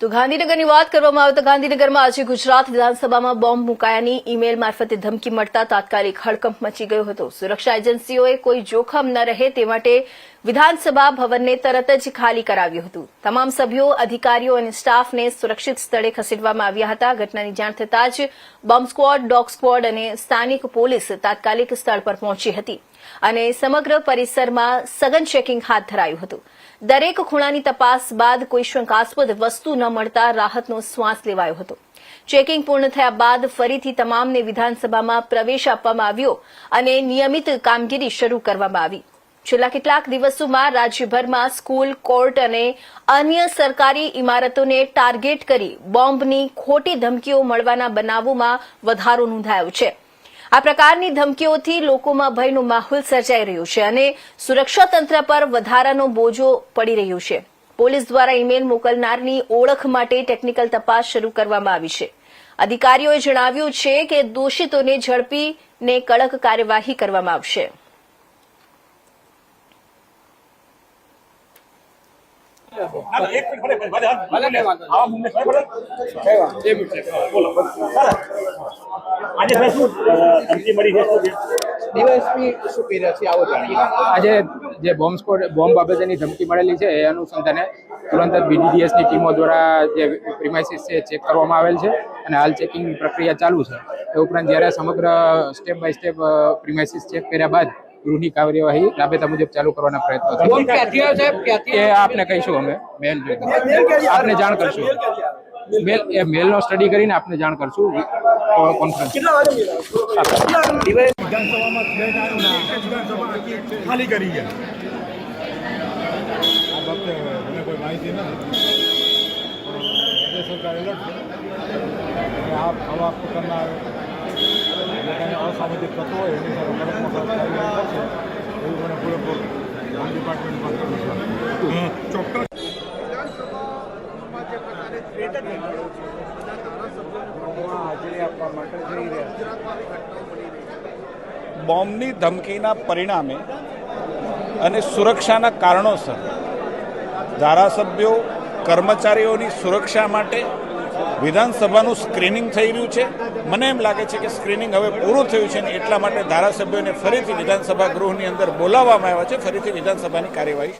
તો ગાંધીનગરની વાત કરવામાં આવે તો ગાંધીનગરમાં આજે ગુજરાત વિધાનસભામાં બોમ્બ મુકાયાની ઈમેલ મારફતે ધમકી મળતા તાત્કાલિક હડકંપ મચી ગયો હતો। સુરક્ષા એજન્સીઓએ કોઈ જોખમ ન રહે તે માટે વિધાનસભા ભવનને તરત જ ખાલી કરાવ્યું હતું। તમામ સભ્યો, અધિકારીઓ અને સ્ટાફને સુરક્ષિત સ્થળે ખસેડવામાં આવ્યા હતા। ઘટનાની જાણ થતાં જ બોમ્બ સ્ક્વોડ, ડોગ સ્ક્વોડ અને સ્થાનિક પોલીસ તાત્કાલિક સ્થળ પર પહોંચી હતી અને સમગ્ર પરિસરમાં સઘન ચેકિંગ હાથ ધરાયું હતું। દરેક ખૂણાની તપાસ બાદ કોઈ શંકાસ્પદ વસ્તુ ન મળતા રાહતનો શ્વાસ લેવાયો હતો। ચેકિંગ પૂર્ણ થયા બાદ ફરીથી તમામને વિધાનસભામાં પ્રવેશ આપવામાં આવ્યો અને નિયમિત કામગીરી શરૂ કરવામાં આવી। છેલ્લા કેટલાક દિવસોમાં રાજ્યભરમાં સ્કૂલ, કોર્ટ અને અન્ય સરકારી ઇમારતોને ટાર્ગેટ કરી બોમ્બની ખોટી ધમકીઓ મળવાના બનાવોમાં વધારો નોંધાયો છે। આ પ્રકારની ધમકીઓથી લોકોમાં ભયનો માહોલ સર્જાઈ રહ્યો છે અને સુરક્ષા તંત્ર પર વધારાનો બોજો પડી રહ્યો છે। પોલીસ દ્વારા ઈમેલ મોકલનારની ઓળખ માટે ટેકનિકલ તપાસ શરૂ કરવામાં આવી છે। અધિકારીઓએ જણાવ્યું છે કે દોષિતોને ઝડપીને કડક કાર્યવાહી કરવામાં આવશે। આજે જે બોમ્બ બાબતેની ધમકી મળેલી છે એ અનુસંધાને તુરંત જ બીડીડીએસની ટીમો દ્વારા જે પ્રિમાઇસીસ છે ચેક કરવામાં આવેલ છે અને હાલ ચેકિંગની પ્રક્રિયા ચાલુ છે। એ ઉપરાંત જ્યારે સમગ્ર step by step premises check કર્યા બાદ ગૃહની કાર્યવાહી રાબેતા મુજબ ચાલુ કરવાના પ્રયત્નો છે। એ આપને કહીશું, અમે મેલ આપને જાણ કરશું। મેલનો સ્ટડી કરીને આપને જાણ કરશું કોન્ફરન્સ। ખાલી કરી છે આ બાબતે મને કોઈ માહિતી નથી। સરકાર એલર્ટ છે આવા પ્રકારના લોકોને અસામાજિક તત્વો હોય એની સાથે કડકમાં કડક કાર્યવાહી કરશે એવું મને પૂરેપૂરું ડિપાર્ટમેન્ટમાં કરું છું। ચોક્કસ બોમ્બની ધમકીના પરિણામે અને સુરક્ષાના કારણોસર ધારાસભ્યો, કર્મચારીઓની સુરક્ષા માટે વિધાનસભાનું સ્ક્રીનિંગ થઈ રહ્યું છે। મને એમ લાગે છે કે સ્ક્રીનિંગ હવે પૂરું થયું છે ને એટલા માટે ધારાસભ્યોને ફરીથી વિધાનસભા ગૃહની અંદર બોલાવવામાં આવ્યા છે। ફરીથી વિધાનસભાની કાર્યવાહી